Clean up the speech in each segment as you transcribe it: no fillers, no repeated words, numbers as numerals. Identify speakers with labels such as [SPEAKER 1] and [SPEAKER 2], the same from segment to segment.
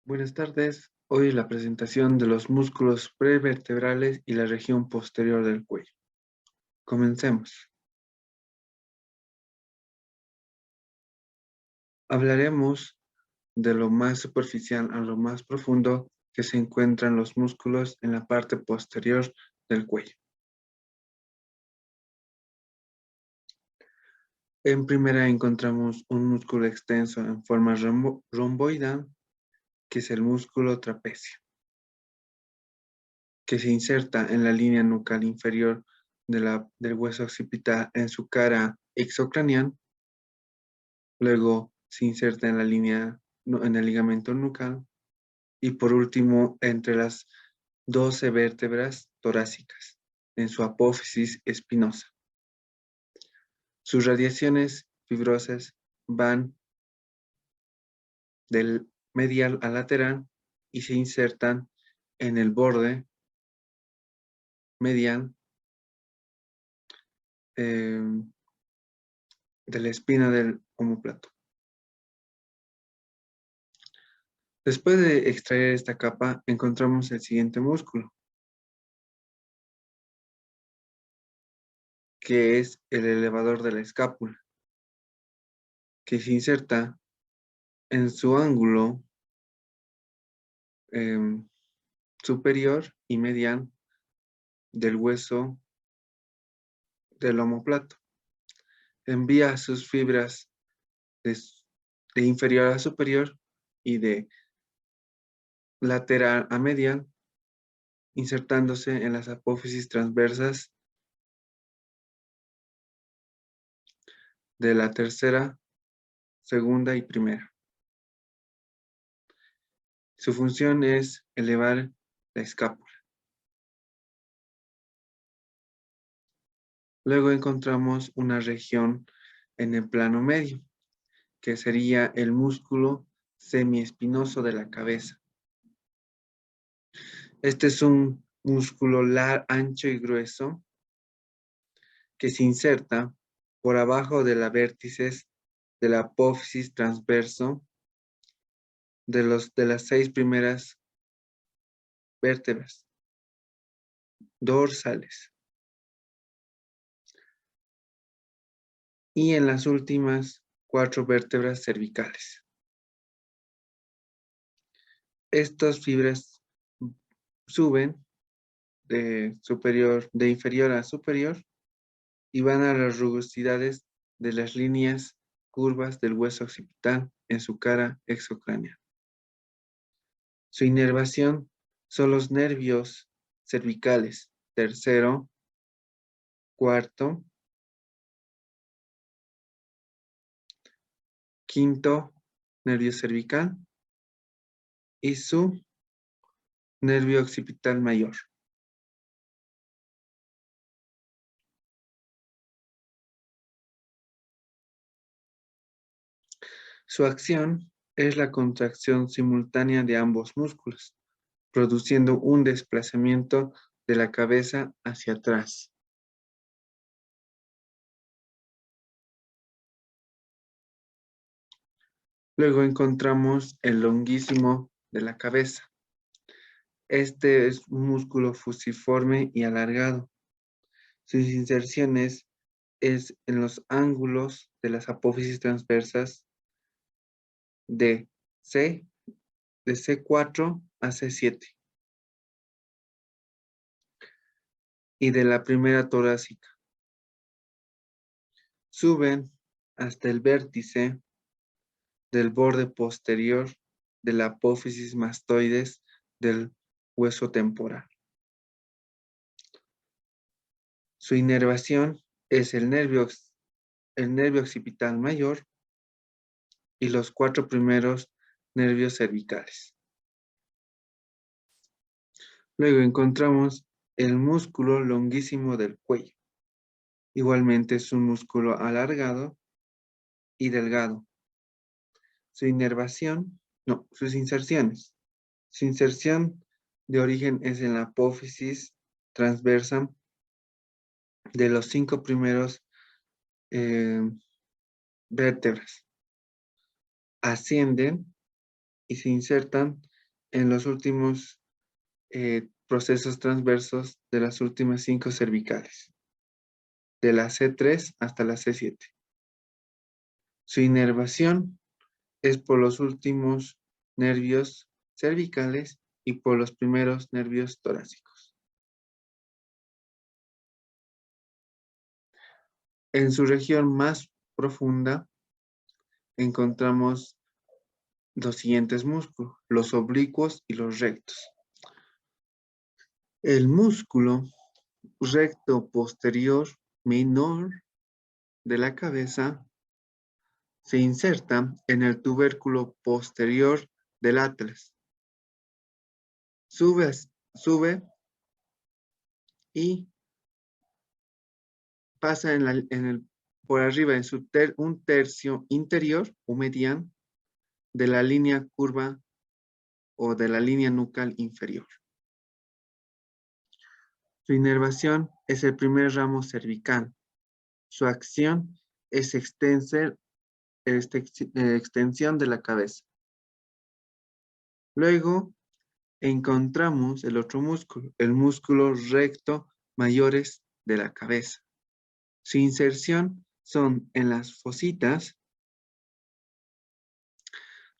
[SPEAKER 1] Buenas tardes. Hoy la presentación de los músculos prevertebrales y la región posterior del cuello. Comencemos. Hablaremos de lo más superficial a lo más profundo que se encuentran los músculos en la parte posterior del cuello. En primera encontramos un músculo extenso en forma romboidal, que es el músculo trapecio, que se inserta en la línea nucal inferior del hueso occipital en su cara exocranial. Luego se inserta en la línea, en el ligamento nucal y por último entre las 12 vértebras torácicas en su apófisis espinosa. Sus radiaciones fibrosas van del medial al lateral y se insertan en el borde medial de la espina del omóplato. Después de extraer esta capa, encontramos el siguiente músculo, que es el elevador de la escápula, que se inserta en su ángulo superior y medial del hueso del omóplato. Envía sus fibras de inferior a superior y de lateral a medial, insertándose en las apófisis transversas de la tercera, segunda y primera. Su función es elevar la escápula. Luego encontramos una región en el plano medio, que sería el músculo semiespinoso de la cabeza. Este es un músculo ancho y grueso que se inserta por abajo de la vértices de la apófisis transverso de las 6 primeras vértebras dorsales y en las últimas 4 vértebras cervicales. Estas fibras suben de inferior a superior y van a las rugosidades de las líneas curvas del hueso occipital en su cara exocránea. Su inervación son los nervios cervicales, tercero, cuarto, quinto nervio cervical y su nervio occipital mayor. Su acción es la contracción simultánea de ambos músculos, produciendo un desplazamiento de la cabeza hacia atrás. Luego encontramos el longuísimo de la cabeza. Este es un músculo fusiforme y alargado. Sus inserciones es en los ángulos de las apófisis transversas de C4 a C7 y de la primera torácica. Suben hasta el vértice del borde posterior de la apófisis mastoides del hueso temporal. Su inervación es el nervio occipital mayor y los 4 primeros nervios cervicales. Luego encontramos el músculo longuísimo del cuello. Igualmente es un músculo alargado y delgado. Sus inserciones. Su inserción de origen es en la apófisis transversa de los 5 primeros vértebras. Ascienden y se insertan en los últimos procesos transversos de las últimas 5 cervicales, de la C3 hasta la C7. Su inervación es por los últimos nervios cervicales y por los primeros nervios torácicos. En su región más profunda encontramos los siguientes músculos, los oblicuos y los rectos. El músculo recto posterior menor de la cabeza se inserta en el tubérculo posterior del atlas. Sube y pasa por arriba en un tercio interior o mediano de la línea curva o de la línea nucal inferior. Su inervación es el primer ramo cervical. Su acción es extensión de la cabeza. Luego encontramos el otro músculo, el músculo recto mayores de la cabeza. Su inserción son en las fositas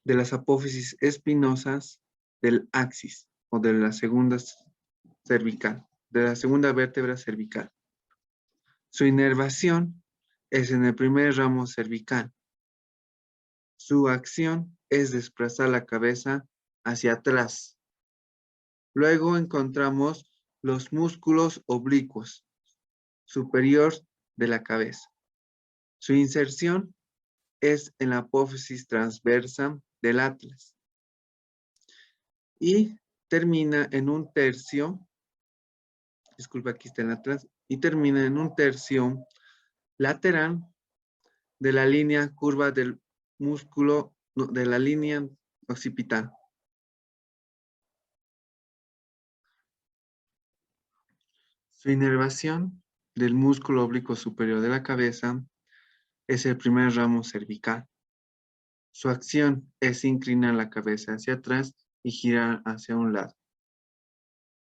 [SPEAKER 1] de las apófisis espinosas del axis o de la segunda cervical, de la segunda vértebra cervical. Su inervación es en el primer ramo cervical. Su acción es desplazar la cabeza hacia atrás. Luego encontramos los músculos oblicuos superior de la cabeza. Su inserción es en la apófisis transversa del atlas y termina en un tercio, disculpa, aquí está el atlas, y termina en un tercio lateral de la línea curva del músculo, de la línea occipital. Su inervación del músculo oblicuo superior de la cabeza es el primer ramo cervical. Su acción es inclinar la cabeza hacia atrás y girar hacia un lado.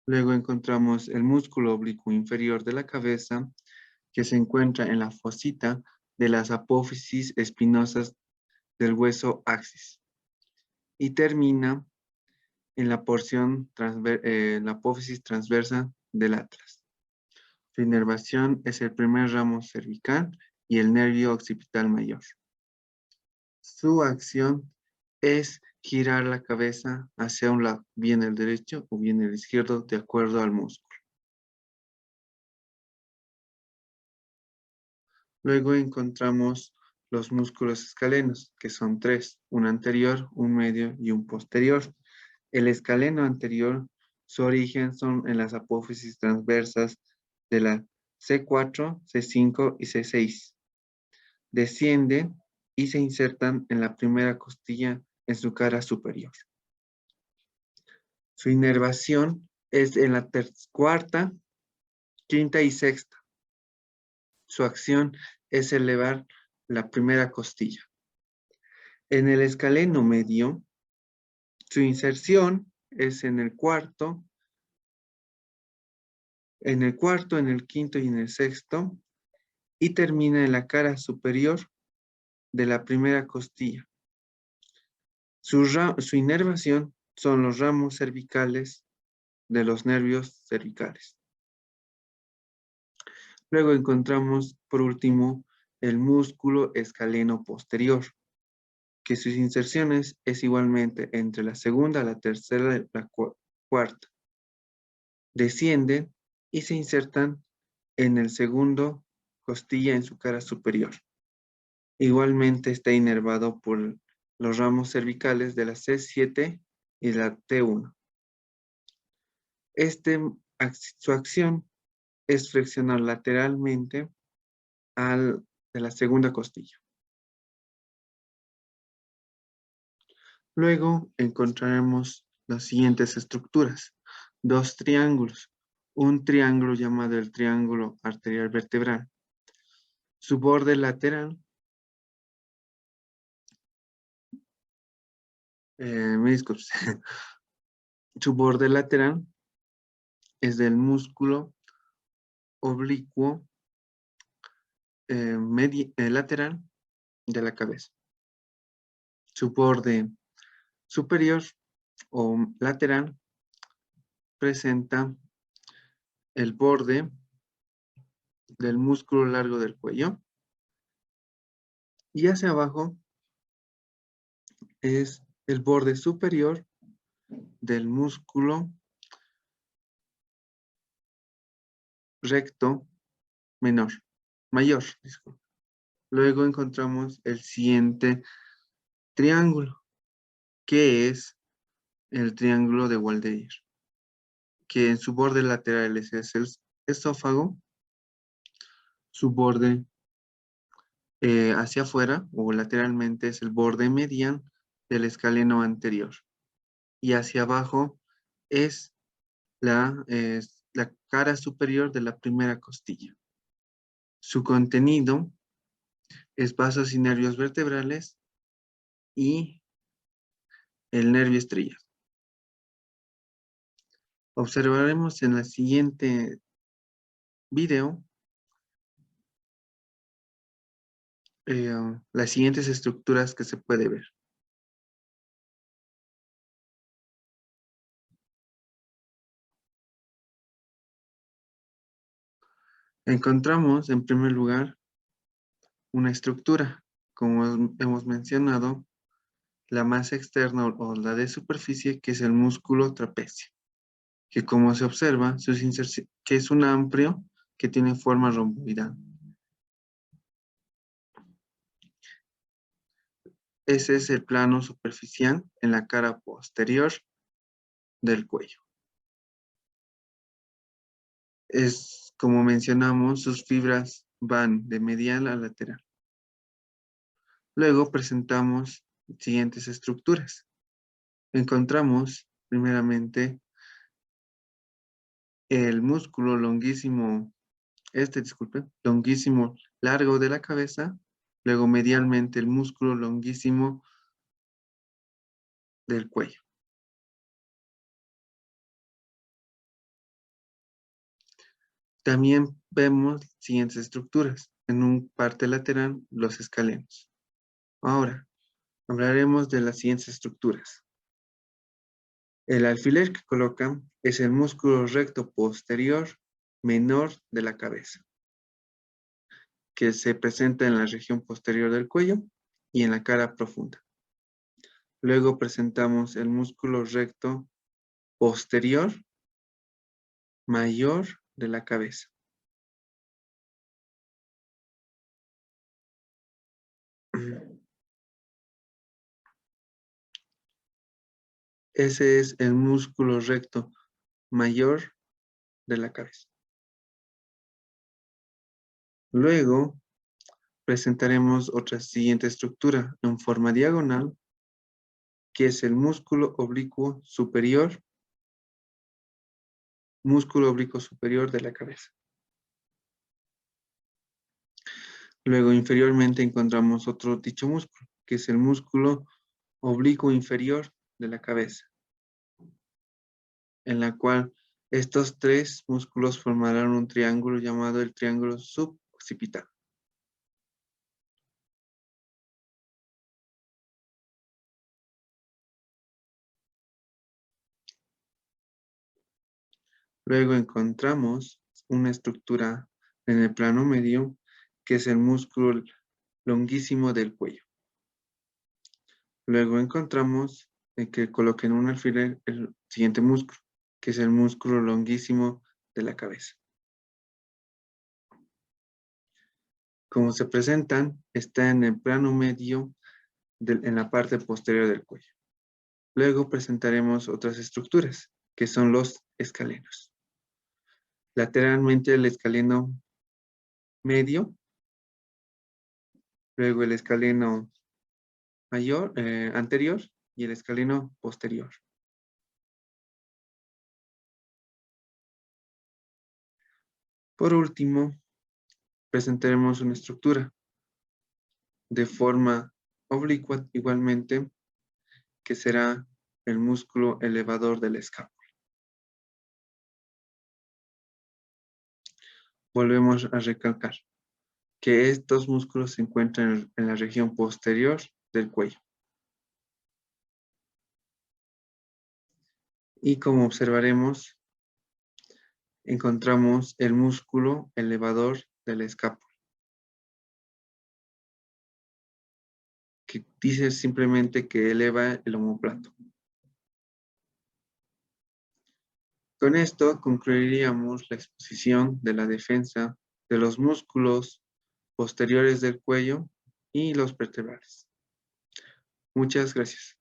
[SPEAKER 1] Luego encontramos el músculo oblicuo inferior de la cabeza que se encuentra en la fosita de las apófisis espinosas del hueso axis y termina en la porción la apófisis transversa del atlas. Su inervación es el primer ramo cervical y el nervio occipital mayor. Su acción es girar la cabeza hacia un lado, bien el derecho o bien el izquierdo, de acuerdo al músculo. Luego encontramos los músculos escalenos, que son 3, un anterior, un medio y un posterior. El escaleno anterior, su origen son en las apófisis transversas de la C4, C5 y C6. Desciende y se insertan en la primera costilla en su cara superior. Su inervación es en la cuarta, quinta y sexta. Su acción es elevar la primera costilla. En el escaleno medio, su inserción es en el cuarto, en el quinto y en el sexto, y termina en la cara superior de la primera costilla. Su inervación son los ramos cervicales de los nervios cervicales. Luego encontramos, por último, el músculo escaleno posterior, que sus inserciones es igualmente entre la segunda, la tercera y la cuarta. Descienden y se insertan en el segundo costilla en su cara superior. Igualmente está inervado por los ramos cervicales de la C7 y la T1. Su acción es flexionar lateralmente de la segunda costilla. Luego encontraremos las siguientes estructuras. 2 triángulos. Un triángulo llamado el triángulo arterial vertebral. Su borde lateral, me disculpo, Su borde lateral es del músculo oblicuo lateral de la cabeza. Su borde superior o lateral presenta el borde del músculo largo del cuello y hacia abajo es el borde superior del músculo recto mayor, disculpe. Luego encontramos el siguiente triángulo, que es el triángulo de Waldeyer, que en su borde lateral es el esófago, su borde hacia afuera o lateralmente es el borde medial del escaleno anterior y hacia abajo es la cara superior de la primera costilla. Su contenido es vasos y nervios vertebrales y el nervio estrella. Observaremos en el siguiente video las siguientes estructuras que se puede ver. Encontramos en primer lugar una estructura, como hemos mencionado, la más externa o la de superficie, que es el músculo trapecio, que como se observa, que es un amplio que tiene forma romboidal. Ese es el plano superficial en la cara posterior del cuello. Es como mencionamos, sus fibras van de medial a lateral. Luego presentamos siguientes estructuras. Encontramos primeramente el músculo longuísimo, longuísimo largo de la cabeza, luego medialmente el músculo longuísimo del cuello. También vemos siguientes estructuras. En un parte lateral, los escalenos. Ahora, hablaremos de las siguientes estructuras. El alfiler que colocan es el músculo recto posterior menor de la cabeza, que se presenta en la región posterior del cuello y en la cara profunda. Luego presentamos el músculo recto posterior mayor de la cabeza. Ese es el músculo recto mayor de la cabeza. Luego presentaremos otra siguiente estructura en forma diagonal, que es el músculo oblicuo superior de la cabeza. Luego inferiormente encontramos otro dicho músculo, que es el músculo oblicuo inferior de la cabeza, en la cual estos tres músculos formarán un triángulo llamado el triángulo suboccipital. Luego encontramos una estructura en el plano medio, que es el músculo longuísimo del cuello. Luego encontramos que coloquen un alfiler el siguiente músculo, que es el músculo longuísimo de la cabeza. Como se presentan, está en el plano medio en la parte posterior del cuello. Luego presentaremos otras estructuras, que son los escalenos. Lateralmente el escaleno medio, luego el escaleno anterior y el escaleno posterior. Por último, presentaremos una estructura de forma oblicua igualmente, que será el músculo elevador de la escápula. Volvemos a recalcar que estos músculos se encuentran en la región posterior del cuello. Y como observaremos, encontramos el músculo elevador de la escápula, que dice simplemente que eleva el omóplato. Con esto concluiríamos la exposición de la defensa de los músculos posteriores del cuello y los vertebrales. Muchas gracias.